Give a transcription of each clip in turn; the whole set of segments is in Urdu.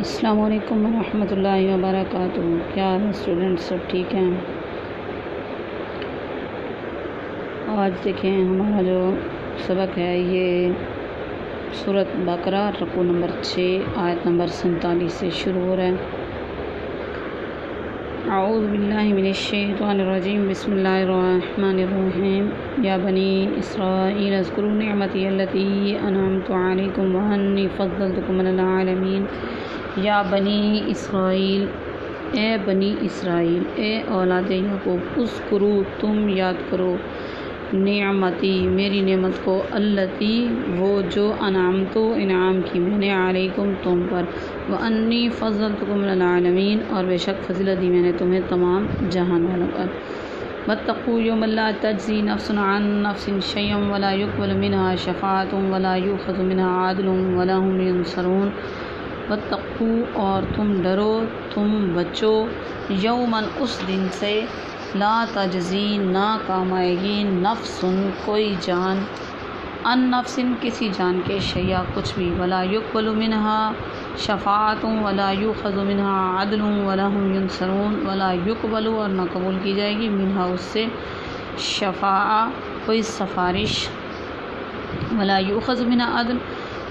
السلام علیکم ورحمۃ اللہ وبرکاتہ۔ کیا اسٹوڈنٹ سب ٹھیک ہیں؟ آج دیکھیں ہمارا جو سبق ہے یہ سورۃ بقرہ رکوع نمبر 6 آیت نمبر 47 سے شروع ہو رہا ہے۔ اعوذ باللہ من الشیطان الرجیم، بسم اللہ الرحمن الرحیم۔ یا بنی اسرائیل اذکروا نعمتی التی انعمت علیکم وانی فضلتکم علی العالمین۔ یا بنی اسرائیل، اے بنی اسرائیل، اے اولاد یعقوب، اذکروا تم یاد کرو، نعمتی میری نعمت کو، التی وہ جو انعمت انعام کی میں نے علیکم تم پر، وانی فضلتکم علی العالمین اور بے شک فضیلت دی میں نے تمہیں تمام جہان والوں پر۔ واتقوا یوما لا تجزی نفس عن نفس شیئا ولا یقبل منها شفاعۃ ولا یؤخذ منها عدل ولا هم ینصرون۔ واتقوا اور تم ڈرو، تم بچو، یومن اس دن سے، لا تجزی نہ کام آئے گی، نفس کوئی جان، ان نفس کسی جان کے، شیئا کچھ بھی، ولا یقبل منها شفاعۃ ولا یؤخذ منها عدل ولا هم ینصرون، ولا یقبل اور نہ قبول کی جائے گی، منها اس سے، شفاعہ کوئی سفارش، ولا یؤخذ منها عدل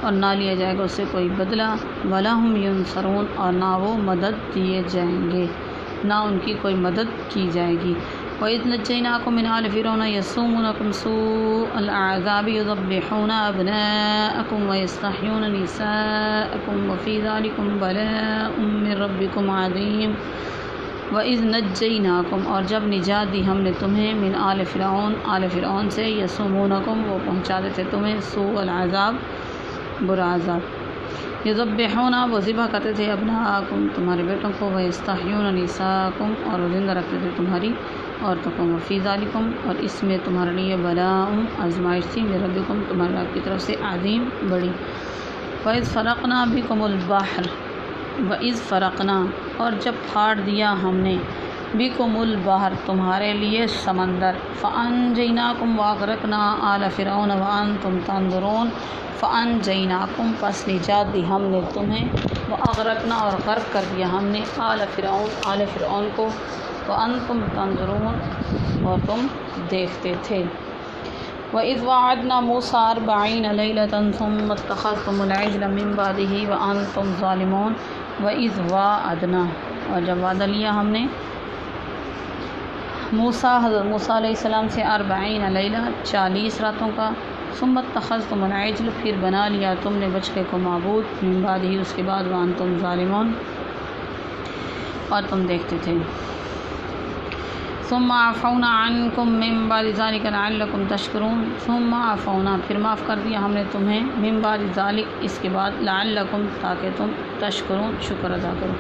اور نہ لیا جائے گا اس سے کوئی بدلہ، ولا هم ینصرون اور نہ وہ مدد دیے جائیں گے، نہ ان کی کوئی مدد کی جائے گی۔ وَإِذْ نَجَّيْنَاكُم مِّنْ آلِ فِرْعَوْنَ يَسُومُونَكُمْ سُوءَ الْعَذَابِ يُذَبِّحُونَ أَبْنَاءَكُمْ وَيَسْتَحْيُونَ نِسَاءَكُمْ وَفِي ذَلِكُمْ بَلَاءٌ مِّن رَّبِّكُمْ عَظِيمٌ۔ وَإِذْ نَجَّيْنَاكُمْ اور جب نجات دی ہم نے تمہیں، من آل فرعون آل فرعون سے، یسومونکم وہ پہنچاتے تھے تمہیں، سوء العذاب برا عذاب، یذبحون وہ ذبح کرتے تھے، ابناءکم تمہارے بیٹوں کو، ویستحیون نساءکم اور وہ زندہ رکھتے تھے تمہاری عورتوں کو، وفی ذالکم اور اس میں تمہارے لیے بلاء آزمائش تھی، من ربکم تمہارے رب کی طرف سے، عظیم بڑی۔ وَإِذْ فَرَقْنَا بِكُمُ الْبَحْرَ وَإِذْ فَرَقْنَا اور جب پھاڑ دیا ہم نے، بِكُمُ الْبَحْرَ تمہارے لیے سمندر، فَأَنجَيْنَاكُمْ وَأَغْرَقْنَا آلَ فِرْعَوْنَ وَأَنْتُمْ تَنظُرُونَ۔ فَأَنجَيْنَاكُمْ پس نجات دی ہم نے تمہیں، وَأَغْرَقْنَا اور غرق کر دیا ہم نے، آلَ فرعون آل فرعون کو، وَأَنْتُمْ تَنظُرُونَ اور تم دیکھتے تھے۔ وَإِذْ وَعَدْنَا مُوسَىٰ 40 لَيْلَةً ثُمَّ اتَّخَذْتُمُ الْعِجْلَ مِن بَعْدِهِ وَأَنْتُمْ ظَالِمُونَ۔ وَإِذْ وَعَدْنَا اور جب وعدہ لیا ہم نے موسیٰ حضرت موسیٰ علیہ السلام سے، 40 لیلہ 40 راتوں کا، ثم اتخذتم العجل پھر بنا لیا تم نے بچڑے کو معبود، من بعدہ اس کے بعد، وانتم ظالمون اور تم دیکھتے تھے، ثم عفونا عنکم من بعد ذلک لعلکم تشکرون، ثم عفونا پھر معاف کر دیا ہم نے تمہیں، من بعد ذلک اس کے بعد، لعلکم تاکہ تم تشکرون شکر ادا کرو۔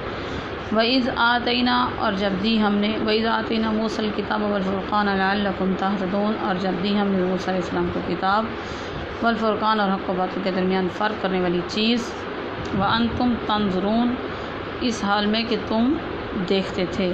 وَإِذْ آتَيْنَا اور جب دی ہم نے، وَإِذْ آتَيْنَا مُوسَى الْكِتَابَ وَالْفُرْقَانَ لَعَلَّكُمْ تَهْتَدُونَ اور جب دی ہم نے موسیٰ علیہ السلام کو کتاب، والفرقان اور حق و باطل کے درمیان فرق کرنے والی چیز، وَأَنْتُمْ تَنظُرُونَ اس حال میں کہ تم دیکھتے تھے۔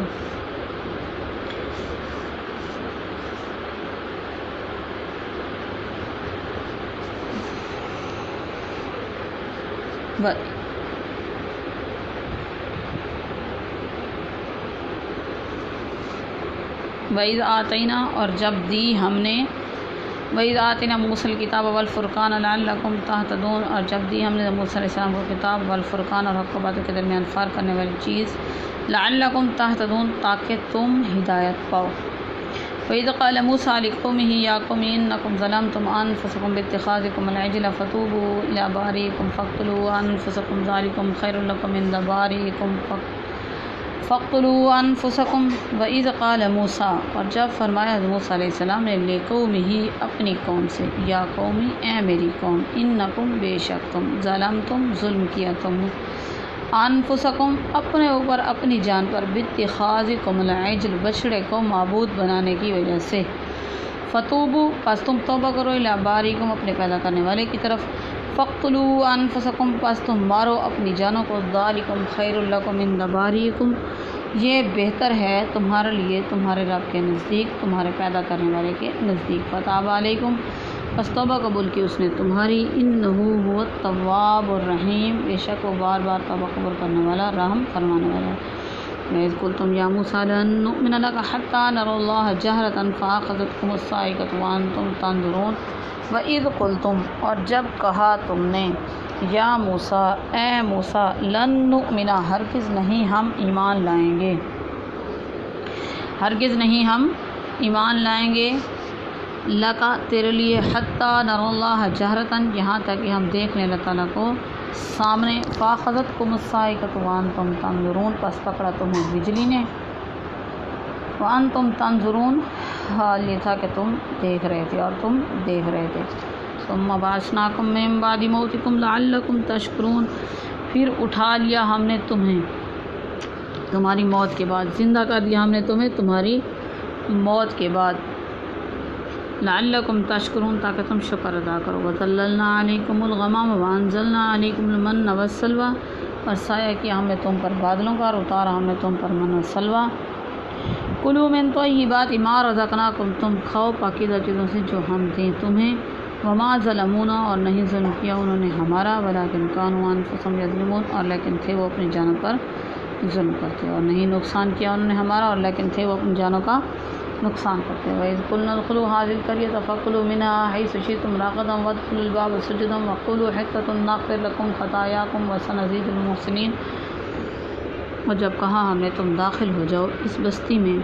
وَإِذْ آتَيْنَا اور جب دی ہم نے، وَإِذْ آتَيْنَا مُوسَى الْكِتَابَ وَالْفُرْقَانَ لَعَلَّكُمْ تَهْتَدُونَ اور جب دی ہم نے موسیٰ علیہ السلام کو کتاب، والفرقان اور حق و باطل کے درمیان فرق کرنے والی چیز، لَعَلَّكُمْ تَهْتَدُونَ تاکہ تم ہدایت پاؤ۔ وَإِذْ قَالَ مُوسَىٰ لِقَوْمِهِ يَا قَوْمِ إِنَّكُمْ ظَلَمْتُمْ أَنفُسَكُمْ بِاتِّخَاذِكُمُ الْعِجْلَ فَتُوبُوا إِلَىٰ بَارِئِكُمْ فَاقْتُلُوا أَنفُسَكُمْ ذَٰلِكُمْ خَيْرٌ لَكُمْ عِندَ بَارِئِكُمْ فَاقْتُلُوا أَنفُسَكُمْ۔ وَإِذْ قَالَ مُوسَىٰ اور جب فرمایا موسیٰ علیہ السلام نے، لِقَوْمِهِ اپنی قوم سے، یا قومی اے میری قوم، إِنَّكُمْ بے شک تم، ظلمتم ظلم کیا تم نے، انفسکم اپنے اوپر اپنی جان پر، باتخاذکم العجل بچڑے کو معبود بنانے کی وجہ سے، فتوبوا پس تم توبہ کرو، الی بارئکم اپنے پیدا کرنے والے کی طرف، فاقتلوا انفسکم پس تم مارو اپنی جانوں کو، ذالکم خیر لکم عند بارئکم یہ بہتر ہے تمہارے لیے تمہارے رب کے نزدیک، تمہارے پیدا کرنے والے کے نزدیک، فتاب علیکم بس توبہ قبول کی اس نے تمہاری، انہو هو التواب الرحیم، بے شک وہ بار بار توبہ قبول کرنے والا، رحم فرمانے والا ہے۔ وَإِذْ قُلْتُمْ يَا مُوسَىٰ لَن نُّؤْمِنَ لَكَ حَتَّىٰ نَرَى اللَّهَ جَهْرَةً فَأَخَذَتْكُمُ الصَّاعِقَةُ وَأَنتُمْ تَنظُرُونَ۔ وَإِذْ قُلْتُمْ، اور جب کہا تم نے، یا موسیٰ، اے موسیٰ، لن نؤمن، ہرگز نہیں ہم ایمان لائیں گے، ہرگز نہیں ہم ایمان لائیں گے، لکا تیرے لیے، حتیٰ نر اللہ جہرتاً، یہاں تک کہ ہم دیکھ لیں اللہ تعالیٰ کو سامنے، فاخذتکم الصاعقۃ وانتم تنظرون، پس پکڑا تمہیں بجلی نے، وانتم تنظرون، حال یہ تھا کہ تم دیکھ رہے تھے اور تم دیکھ رہے تھے، ثم بعثناکم من بعد موتکم لعلکم تشکرون، پھر اٹھا لیا ہم نے تمہیں تمہاری موت کے بعد، زندہ کر دیا ہم نے تمہیں تمہاری موت کے بعد، لعلکم تشکرون، تاکہ تم شکر ادا کرو، وظللنا علیکم الغمام وانزلنا علیکم المن والسلوی، اور سایہ کیا ہم نے تم پر بادلوں کا، اور اتارا ہم نے تم پر من و سلوی، کلوا من طیبات ما رزقناکم، تم کھاؤ پاکیزہ چیزوں سے جو ہم دیں تمہیں، وما ظلمونا، اور نہیں ظلم کیا انہوں نے ہمارا، ولکن کانوا انفسہم یظلمون، اور لیکن تھے وہ اپنی جانوں پر ظلم کرتے، اور نہیں نقصان کیا انہوں نے ہمارا، اور لیکن تھے وہ اپنی جانوں کا نقصان کرتے۔ وَإِذْ قُلْنَا ادْخُلُوا هَٰذِهِ الْقَرْيَةَ فَكُلُوا مِنْهَا حَيْثُ شِئْتُمْ رَغَدًا وَادْخُلُوا الْبَابَ سُجَّدًا وَقُولُوا حِطَّةٌ نَغْفِرْ لَكُمْ خَطَايَاكُمْ وَسَنَزِيدُ الْمُحْسِنِينَ، اور جب کہا ہم نے تم داخل ہو جاؤ اس بستی میں،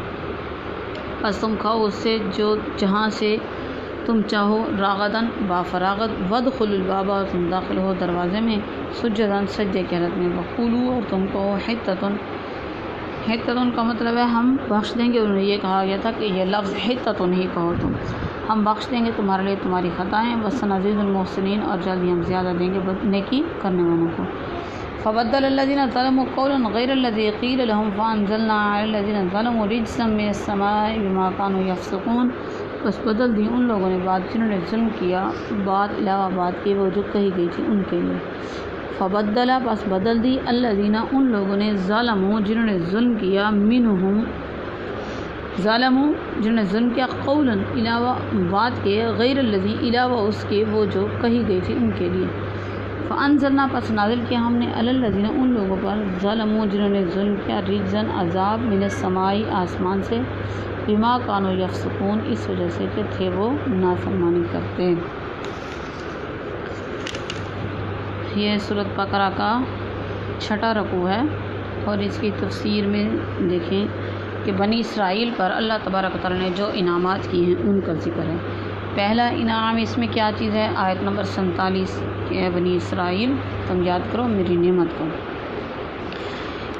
پس تم کھاؤ اس سے جو جہاں سے تم چاہو، راغداً با فراغت، وادخلوا الباب، اور تم داخل ہو دروازے میں، سجداً سجدے کی حالت میں، وقولوا، اور تم کہو، حتتن کا مطلب ہے ہم بخش دیں گے، انہوں نے یہ کہا گیا تھا کہ یہ لفظ حتتن ہی کہو تم، ہم بخش دیں گے تمہارے لیے تمہاری خطائیں، وسنزيد المحسنين، اور جلدی ہم زیادہ دیں گے نیکی کرنے والوں کو۔ فبدل الذين ظلموا قولا غير الذي قيل لهم فانزلنا على الذين ظلموا رجزا من السماء بما كانوا يفسقون، بس بدل دی ان لوگوں نے بات جنہوں نے ظلم کیا، بات علاوہ بات کی وہ جو کہی گئی تھی ان کے لیے، فبدل، بس بدل دی، الذین، ان لوگوں نے، ظلموا، جنہوں نے ظلم کیا، منہم، ظلموا، جنہوں نے ظلم کیا، قولا، علاوہ بات کے، غیر الذی، علاوہ اس کے، وہ جو کہی گئی تھی ان کے لیے، فانزلنا، پس نازل کیا ہم نے، علی الذین، ان لوگوں پر، ظلموا، جنہوں نے ظلم کیا، رجزا، عذاب، من السماء، آسمان سے، بما کانوا یفسقون، اس وجہ سے کہ تھے وہ نافرمانی کرتے۔ یہ سورۃ بقرہ کا 6واں رکوع ہے، اور اس کی تفسیر میں دیکھیں کہ بنی اسرائیل پر اللہ تبارک و تعالیٰ نے جو انعامات کیے ہیں ان کا ذکر ہے۔ پہلا انعام اس میں کیا چیز ہے؟ آیت نمبر 47 کہ اے بنی اسرائیل تم یاد کرو میری نعمت کو۔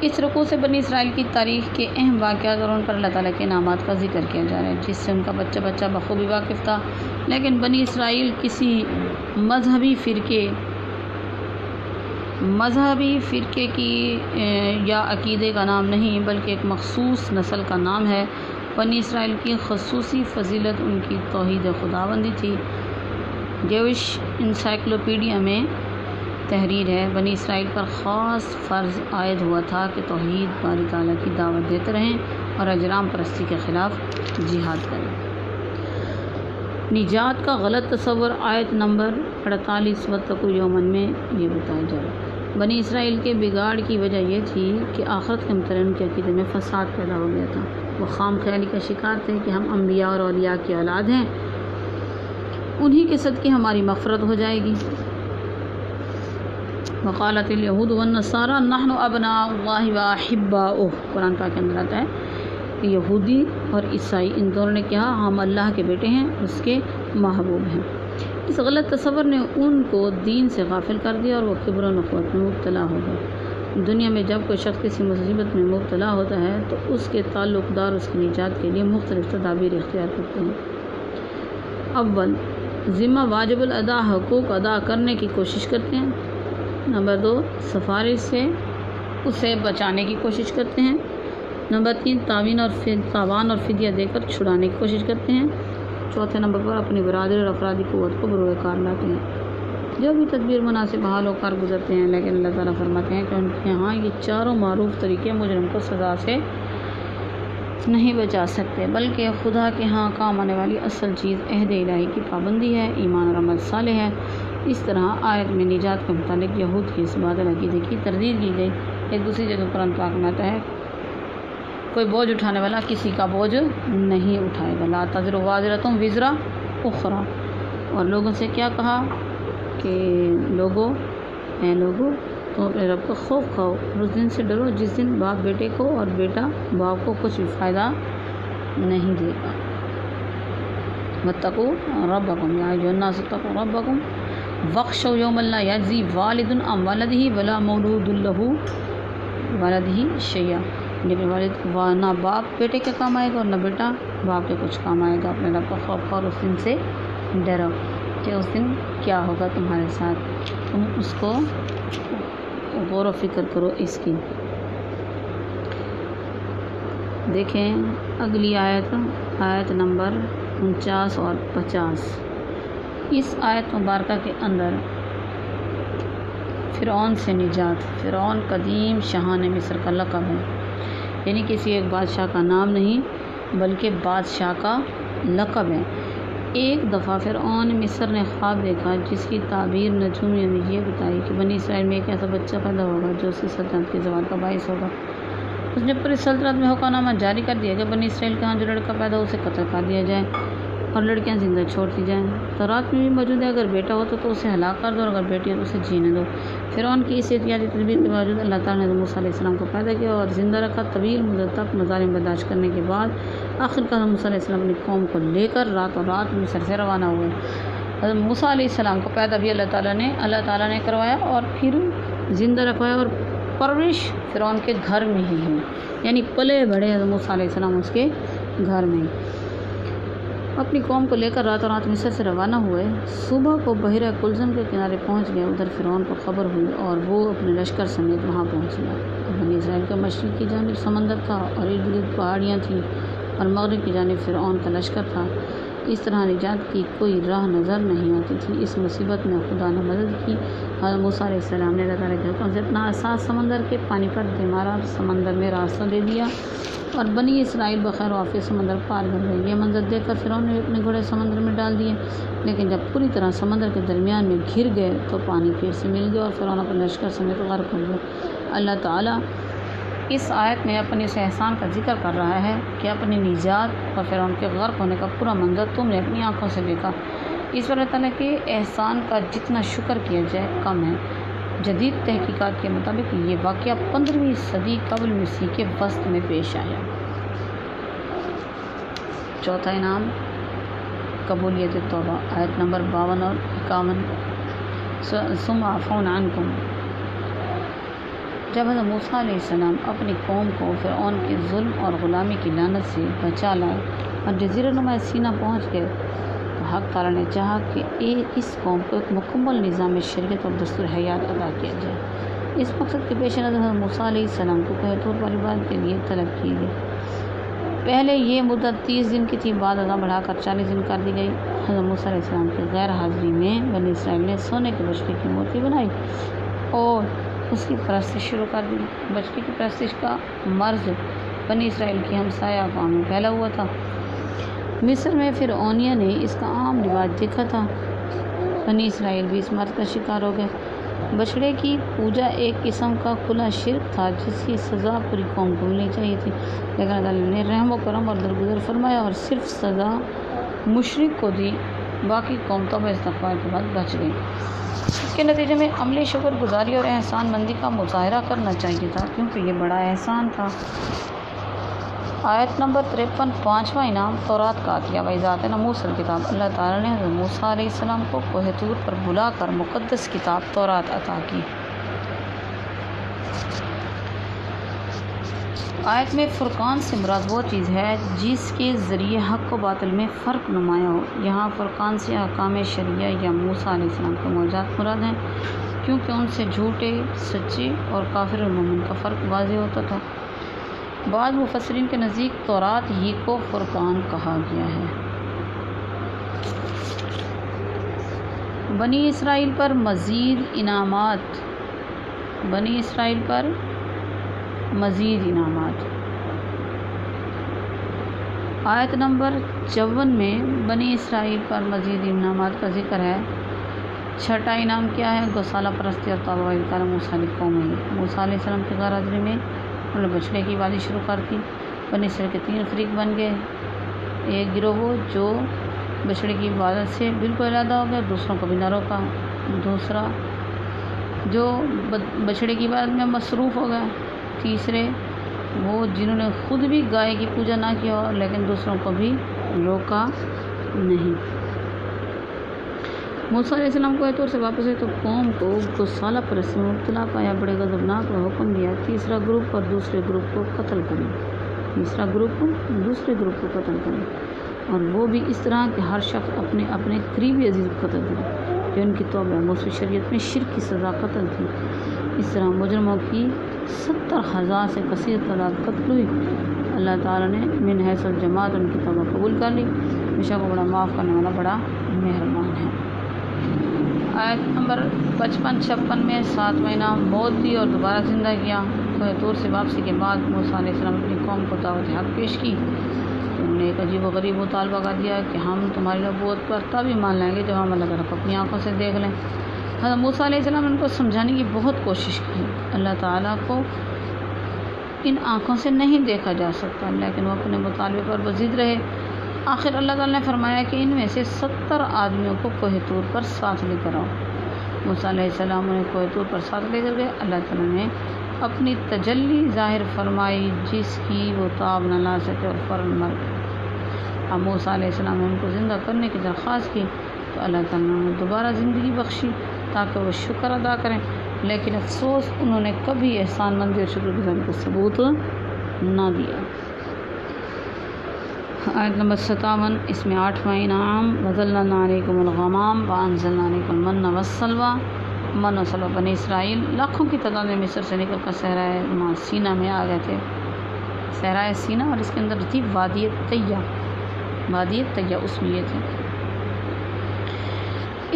اس رکوع سے بنی اسرائیل کی تاریخ کے اہم واقعات اور ان پر اللہ تعالیٰ کے انعامات کا ذکر کیا جا رہا ہے، جس سے ان کا بچہ بچہ بخوبی واقف تھا، لیکن بنی اسرائیل کسی مذہبی فرقے کی یا عقیدے کا نام نہیں، بلکہ ایک مخصوص نسل کا نام ہے۔ بنی اسرائیل کی خصوصی فضیلت ان کی توحید خداوندی تھی۔ جیوش انسائکلوپیڈیا میں تحریر ہے، بنی اسرائیل پر خاص فرض عائد ہوا تھا کہ توحید باری تعالیٰ کی دعوت دیتے رہیں اور اجرام پرستی کے خلاف جہاد کریں۔ نجات کا غلط تصور آیت نمبر 48 واتقوا یوما میں یہ بتایا جا رہا ہے۔ بنی اسرائیل کے بگاڑ کی وجہ یہ تھی کہ آخرت کے متعلق ان کے عقیدے میں فساد پیدا ہو گیا تھا۔ وہ خام خیالی کا شکار تھے کہ ہم انبیاء اور اولیاء کی اولاد ہیں، انہی کے صدقے ہماری مغفرت ہو جائے گی۔ وقالت الیہود والنصارى نحن ابناء اللہ واحباؤہ، قرآن پاک کے اندر آتا ہے کہ یہودی اور عیسائی ان دونوں نے کہا ہم اللہ کے بیٹے ہیں، اس کے محبوب ہیں۔ اس غلط تصور نے ان کو دین سے غافل کر دیا اور وہ کبر و نخوت میں مبتلا ہو گئے۔ دنیا میں جب کوئی شخص کسی مصیبت میں مبتلا ہوتا ہے تو اس کے تعلق دار اس کی نجات کے لیے مختلف تدابیر اختیار کرتے ہیں۔ اول، ذمہ واجب الادا حقوق ادا کرنے کی کوشش کرتے ہیں۔ نمبر 2، سفارش سے اسے بچانے کی کوشش کرتے ہیں۔ نمبر 3، تاوان اور فدیہ دے کر چھڑانے کی کوشش کرتے ہیں۔ چوتھے نمبر پر اپنی برادری اور افرادی قوت کو بروئے کار لاتے ہیں۔ جو بھی تدبیر مناسب حال و کار گزرتے ہیں، لیکن اللہ تعالیٰ فرماتے ہیں کہ ان کے ہاں یہ چاروں معروف طریقے مجرم کو سزا سے نہیں بچا سکتے، بلکہ خدا کے ہاں کام آنے والی اصل چیز عہد الہی کی پابندی ہے، ایمان اور عمل صالح ہے۔ اس طرح آیت میں نجات کے متعلق یہود کی اس باطل عقیدے کی تردید کی گئی۔ ایک دوسری جگہ قرآن پاک میں آتا ہے کوئی بوجھ اٹھانے والا کسی کا بوجھ نہیں اٹھائے گا، لا تزر وازرۃ وزر اخری۔ اور لوگوں سے کیا کہا کہ لوگوں تو اپنے رب کا خوف کھاؤ اور اس دن سے ڈرو جس دن باپ بیٹے کو اور بیٹا باپ کو کچھ بھی فائدہ نہیں دے گا۔ واتقوا ربکم یا ایھا الناس اتقوا ربکم واخشوا یوما لا یجزی والد عن ولدہ ولا مولود لہ ولدہ شیئا۔ جب والد نہ باپ بیٹے کے کام آئے گا اور نہ بیٹا باپ کے کچھ کام آئے گا۔ اپنے رب کا خوف اور اس دن سے ڈرو کہ اس دن کیا ہوگا تمہارے ساتھ، تم اس کو غور و فکر کرو اس کی۔ دیکھیں اگلی آیت نمبر 49 اور 50۔ اس آیت مبارکہ کے اندر فرعون سے نجات۔ فرعون قدیم شاہان مصر کا لقب ہے، یعنی کسی ایک بادشاہ کا نام نہیں بلکہ بادشاہ کا لقب ہے۔ ایک دفعہ فرعون مصر نے خواب دیکھا جس کی تعبیر نجومیوں نے یہ بتائی کہ بنی اسرائیل میں ایک ایسا بچہ پیدا ہوگا جو اس کی سلطنت کے زوال کا باعث ہوگا۔ اس نے پوری سلطنت میں حکم نامہ جاری کر دیا کہ بنی اسرائیل کے ہاں جو لڑکا پیدا ہو اسے قتل کر دیا جائے اور لڑکیاں زندہ چھوڑ دی جائیں۔ تورات میں بھی موجود ہے، اگر بیٹا ہو تو اسے ہلاک کر دو اور اگر بیٹی ہو تو اسے جینے دو۔ فرعون کی اس احتیاطی تدبیر کے باوجود اللہ تعالیٰ نے موسیٰ علیہ السلام کو پیدا کیا اور زندہ رکھا۔ طویل مدت تک مظالم برداشت کرنے کے بعد آخرکار موسیٰ علیہ السلام اپنی قوم کو لے کر راتوں رات مصر سے روانہ ہوئے۔ حضرت موسیٰ علیہ السلام کو پیدا بھی اللہ تعالیٰ نے کروایا اور پھر زندہ رکھوایا اور پرورش فرعون کے گھر میں ہی ہوئی، یعنی پلے بڑے حضرت موسیٰ علیہ السلام اس کے گھر میں ہی۔ اپنی قوم کو لے کر راتوں رات مصر سے روانہ ہوئے۔ صبح کو بحیرہ کلزم کے کنارے پہنچ گئے۔ ادھر فرعون کو خبر ہوئی اور وہ اپنے لشکر سمیت وہاں پہنچ گیا۔ بنی اسرائیل کا مشرق کی جانب سمندر تھا اور ارد گرد پہاڑیاں تھیں اور مغرب کی جانب فرعون کا لشکر تھا۔ اس طرح نجات کی کوئی راہ نظر نہیں آتی تھی۔ اس مصیبت میں خدا نے مدد کی۔ حضرت موسیٰ علیہ السلام نے اللہ تعالیٰ کے حکم سے اپنا عصا سمندر کے پانی پر دے مارا، سمندر میں راستہ دے دیا اور بنی اسرائیل بخیر و عافیت سمندر پار کر گئے۔ یہ منظر دیکھ کر فرعون نے اپنے گھوڑے سمندر میں ڈال دیے، لیکن جب پوری طرح سمندر کے درمیان میں گھر گئے تو پانی پھر سے مل گیا اور فرعون اپنے لشکر سمیت غرق ہو گیا۔ اللہ تعالیٰ اس آیت میں اپنے اس احسان کا ذکر کر رہا ہے کہ اپنی نجات اور فرعون کے غرق ہونے کا پورا منظر تم نے اپنی آنکھوں سے دیکھا۔ اس پر اللہ تعالیٰ کے احسان کا جتنا شکر کیا جائے کم ہے۔ جدید تحقیقات کے مطابق یہ واقعہ 15ویں صدی قبل مسیح کے وسط میں پیش آیا۔ چوتھا انعام قبولیت توبہ، آیت نمبر 52 اور 51۔ ثم عفونا عنکم۔ جب حضرت موسیٰ علیہ السلام اپنی قوم کو فرعون کے ظلم اور غلامی کی لعنت سے بچا لائے اور جزیرہ نما سینا پہنچ گئے تو حق تعالیٰ نے چاہا کہ اس قوم کو ایک مکمل نظام شریعت اور دستور حیات ادا کیا جائے۔ اس مقصد کے پیش نظر حضرت موسیٰ علیہ السلام کو کوہ طور پر عبادت کے لیے طلب کی گئی۔ پہلے یہ مدت 30 دن کی تھی، بعد ازاں بڑھا کر 40 دن کر دی گئی۔ حضرت موسیٰ علیہ السلام کی غیر حاضری میں بنی اسرائیل نے سونے کے بچڑے کی مورتی بنائی اور اس کی پرستش شروع کر دی۔ بچڑے کی پرستش کا مرض بنی اسرائیل کی ہمسایہ اقوام میں پھیلا ہوا تھا۔ مصر میں فرعونیہ نے اس کا عام رواج دیکھا تھا۔ بنی اسرائیل بھی اس مرض کا شکار ہو گئے۔ بچڑے کی پوجا ایک قسم کا کھلا شرک تھا جس کی سزا پوری قوم کو ملنی چاہیے تھی، لیکن اللہ تعالیٰ نے رحم و کرم اور درگزر فرمایا اور صرف سزا مشرک کو دی، باقی قوم توبہ استغفار کے بعد بچ گئی۔ اس کے نتیجے میں عملی شکر گزاری اور احسان مندی کا مظاہرہ کرنا چاہیے تھا، کیونکہ یہ بڑا احسان تھا۔ آیت نمبر 53، پانچواں انعام تورات کا عطیہ۔ وَإِذَا آتَيْنَا مُوسَى الْكِتَابَ۔ اللہ تعالیٰ نے حضرت موسیٰ علیہ السلام کو کوہ طور پر بلا کر مقدس کتاب تورات عطا کی۔ آیت میں فرقان سے مراد وہ چیز ہے جس کے ذریعے حق و باطل میں فرق نمایاں ہو۔ یہاں فرقان سے احکام شرعیہ یا موسیٰ علیہ السلام کے معجزات مراد ہیں، کیونکہ ان سے جھوٹے، سچے اور کافر اور مومن کا فرق واضح ہوتا تھا۔ بعض مفسرین کے نزدیک تورات ہی کو فرقان کہا گیا ہے۔ بنی اسرائیل پر مزید انعامات۔ بنی اسرائیل پر مزید انعامات۔ آیت نمبر 54 میں بنی اسرائیل پر مزید انعامات کا ذکر ہے۔ چھٹا انعام کیا ہے؟ گوشالہ پرستی اور توبہ کار موسیٰ علیہ قوم ہے۔ موسیٰ علیہ السلام کی غار حاضری میں انہوں نے بچڑے کی عبادت شروع کر دی۔ بنی اسرائیل کے 3 فریق بن گئے۔ ایک گروہ جو بچڑے کی عبادت سے بالکل علیحدہ ہو گیا، دوسروں کو بھی نہ روکا۔ دوسرا جو بچڑے کی عبادت میں مصروف ہو گئے۔ تیسرے وہ جنہوں نے خود بھی گائے کی پوجا نہ کیا لیکن دوسروں کو بھی روکا نہیں۔ موسیٰ علیہ السلام کو طور سے واپس ہوئے تو قوم کو گوشالہ پرستی میں مبتلا پایا، بڑے غضبناک اور حکم دیا تیسرا گروپ اور دوسرے گروپ کو قتل کریں۔ تیسرا گروپ دوسرے گروپ کو قتل کریں، اور وہ بھی اس طرح کہ ہر شخص اپنے اپنے قریبی عزیز کو قتل کرے جو ان کی توبہ موسیٰ شریعت میں شرک کی سزا قتل تھی۔ اس طرح مجرموں کی 70,000 سے کثیر تعداد قتل ہوئی۔ اللہ تعالیٰ نے من حیث الجماعت ان کی توبہ قبول کر لی، بے شک وہ بڑا معاف کرنے والا بڑا مہربان ہے۔ آیت نمبر 55-56 میں 7واں انعام موت دی اور دوبارہ زندہ کیا۔ کوہ طور سے واپسی کے بعد موسیٰ علیہ السلام اپنی قوم کو دعوت حق پیش کی۔ انہوں نے ایک عجیب و غریب مطالبہ کر دیا کہ ہم تمہاری نبوت پر تب ایمان لائیں گے جب ہم اللہ تعالیٰ کو اپنی آنکھوں سے دیکھ لیں۔ حضرت موسیٰ علیہ السلام نے ان کو سمجھانے کی بہت کوشش کی، اللہ تعالیٰ کو ان آنکھوں سے نہیں دیکھا جا سکتا، لیکن وہ اپنے مطالبے پر بضد رہے۔ آخر اللہ تعالیٰ نے فرمایا کہ ان میں سے 70 آدمیوں کو کوہ طور پر ساتھ لے کر آؤ۔ موسیٰ علیہ السلام انہیں کوہ طور پر ساتھ لے کر گئے۔ اللہ تعالیٰ نے اپنی تجلی ظاہر فرمائی جس کی وہ تاب نہ لا سکے اور فوراً مر گئے۔ اب موسیٰ علیہ السلام نے ان کو زندہ کرنے کی درخواست کی تو اللہ تعالیٰ نے دوبارہ زندگی بخشی تاکہ وہ شکر ادا کریں، لیکن افسوس انہوں نے کبھی احسان مندی اور شکر گزاری کا ثبوت نہ دیا۔ آیت نمبر 57 اس میں 8واں انعام وَظَلَّلْنَا عَلَيْكُمُ الْغَمَامَ وَأَنزَلْنَا عَلَيْكُمُ الْمَنَّ وَالسَّلْوَىٰ۔ من و سلویٰ بنی اسرائیل لاکھوں کی تعداد میں مصر سے نکل کر صحرائے سینا میں آ گئے تھے۔ صحرائے سینا اور اس کے اندر تھی وادی طیہ اس میں یہ تھے۔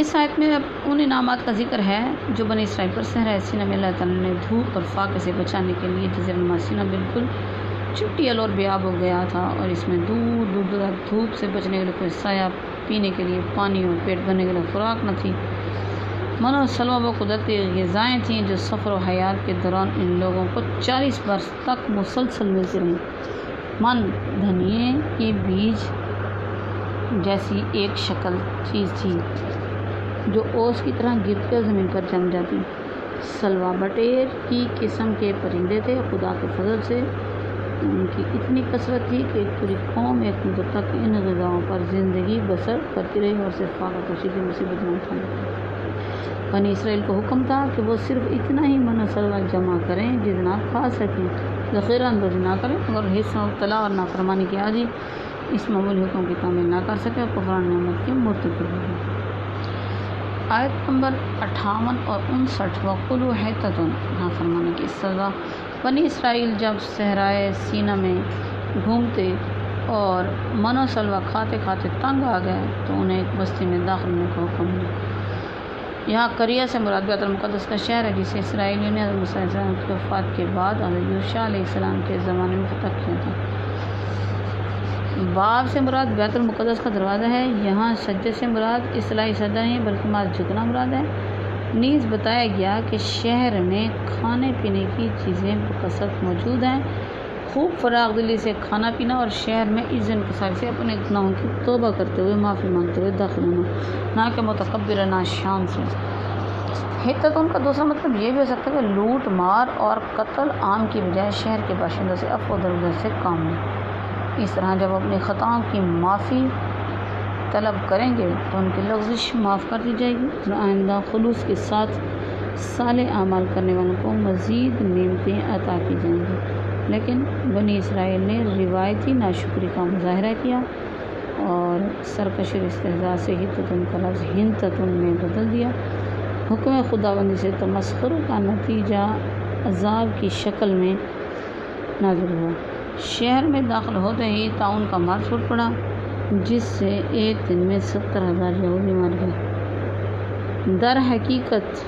اس آیت میں ان انعامات کا ذکر ہے جو بنی اسرائیل پر صحرائے سینا میں اللہ تعالیٰ نے دھوپ اور فاقے سے بچانے کے لیے جزیرہ نما سینا بالکل چٹیل اور بیاب ہو گیا تھا، اور اس میں دور دور تک دھوپ سے بچنے کے لیے کوئی سایہ، پینے کے لیے پانی اور پیٹ بھرنے کے لیے خوراک نہ تھی۔ من و سلویٰ وہ قدرتی غذائیں تھیں جو سفر و حیات کے دوران ان لوگوں کو 40 برس تک مسلسل ملتی رہیں۔ من دھنیے کے بیج جیسی ایک شکل چیز تھی جو اوس کی طرح گر کر زمین پر جم جاتی۔ سلویٰ بٹیر کی قسم کے پرندے تھے۔ خدا کے فضل سے ان کی اتنی کثرت تھی کہ ایک پوری قوم ایک مدت تک ان غذاؤں پر زندگی بسر کرتی رہی اور صرف فاقہ کشی کی مصیبت میں اٹھانے لگی۔ بنی اسرائیل کو حکم تھا کہ وہ صرف اتنا ہی من و سلویٰ جمع کریں جتنا کھا سکیں، ذخیرہ اندوزی نہ کریں، اور حصہ مبتلا اور نافرمانی کی عاجزی اس معمولی حکم کی تعمیل نہ کر سکے اور کفران نعمت کے مرتکب ہوئے۔ آیت نمبر 58 اور 59 وَقُولُوا حِطَّةٌ نافرمانی کی سزا۔ بنی اسرائیل جب صحرائے سینا میں گھومتے اور من و سلویٰ کھاتے کھاتے تنگ آ گئے تو انہیں ایک بستی میں داخل ہونے کا حکم ملا۔ یہاں قریہ سے مراد بیت المقدس کا شہر ہے جسے اسرائیلیوں نے حضرت موسیٰ علیہ السلام کی وفات کے بعد حضرت یوشع علیہ السلام کے زمانے میں فتح کیا تھا۔ باب سے مراد بیت المقدس کا دروازہ ہے۔ یہاں سجدے سے مراد اصلاحی سجدہ نہیں بلکہ محض جھکنا مراد ہے۔ نیز بتایا گیا کہ شہر میں کھانے پینے کی چیزیں بکثرت موجود ہیں۔ خوب فراغ دلی سے کھانا پینا اور شہر میں عزت انکساری سے اپنے گناہوں کی توبہ کرتے ہوئے معافی مانگتے ہوئے داخل ہونا، نہ کہ متکبرانہ شان سے۔ حطت ان کا دوسرا مطلب یہ بھی ہو سکتا ہے کہ لوٹ مار اور قتل عام کی بجائے شہر کے باشندوں سے عفو درگزر سے کام لیں۔ اس طرح جب اپنی خطاؤں کی معافی طلب کریں گے تو ان کی لغزش معاف کر دی جائے گی اور آئندہ خلوص کے ساتھ صالح اعمال کرنے والوں کو مزید نعمتیں عطا کی جائیں گی۔ لیکن بنی اسرائیل نے روایتی ناشکری کا مظاہرہ کیا اور سرکش اور استہزاء سے حطتن کا لفظ حنتتن میں بدل دیا۔ حکم خداوندی سے تمسخر کا نتیجہ عذاب کی شکل میں نازل ہوا۔ شہر میں داخل ہوتے ہی طاعون کا مرض پھوٹ پڑا جس سے ایک دن میں 70,000 یہودی مر گئے۔ در حقیقت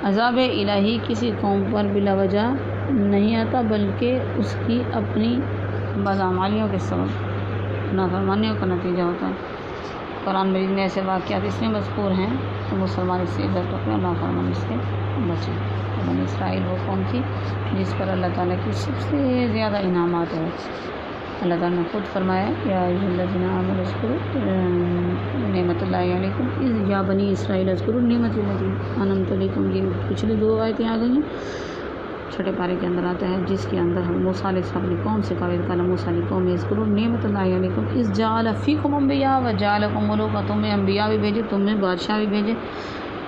عذاب الہی کسی قوم پر بلا وجہ نہیں آتا بلکہ اس کی اپنی بعض اعمالیوں کے سبب نافرمانیوں کا نتیجہ ہوتا ہے۔ قرآن مجید میں ایسے واقعات اس لیے مذکور ہیں کہ مسلمان اس سے عبرت رکھیں اور نافرمان اس سے بچیں۔ بنی اسرائیل وہ قوم تھی جس پر اللہ تعالیٰ کی سب سے زیادہ انعامات ہوئے۔ اللہ تعالیٰ نے خود فرمایا یا ایھا الذین آمنوا اذکروا نعمت اللہ علیکم اذ یا بنی اسرائیل اذکروا نعمت التی انعمت علیکم۔ یہ پچھلی 2 آیتیں آ گئی ہیں، چھٹے پارے کے اندر آتا ہے جس کے اندر ہم موسیٰ علیہ السلام اپنی قوم سے کہا کالا موسیٰ علیہ قوم اذکروا نعمت اللہ علیکم اذ جعل فیکم انبیاء وجعلکم ملوکا، تمہیں انبیاء بھی بھیجے، تمہیں بادشاہ بھی بھیجے،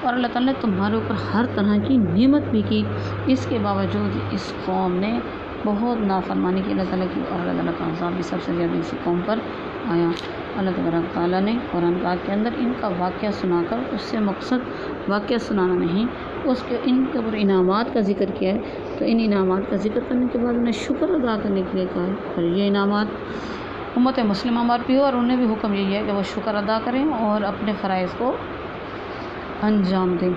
اور اللہ تعالیٰ نے تمہارے اوپر ہر طرح کی نعمت بھی کی۔ اس کے باوجود اس قوم نے بہت نافرمانی کی اللہ تعالیٰ کی، اور اللہ تعالیٰ کا عذاب بھی سب سے زیادہ اسی قوم پر آیا۔ اللہ تبارک تعالیٰ نے قرآن پاک کے اندر ان کا واقعہ سنا کر، اس سے مقصد واقعہ سنانا نہیں، اس کے ان کے اوپر انعامات کا ذکر کیا ہے، تو ان انعامات کا ذکر کرنے کے بعد انہیں شکر ادا کرنے کے لیے کہا ہے۔ اور یہ انعامات امت مسلمہ پر بھی ہو، اور انہیں بھی حکم یہی ہے کہ وہ شکر ادا کریں اور اپنے فرائض کو انجام دیں۔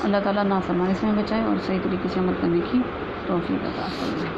اللہ تعالیٰ نافرمانی سے بچائے اور صحیح طریقے سے عمل کرنے کی توفیق عطا فرمائے۔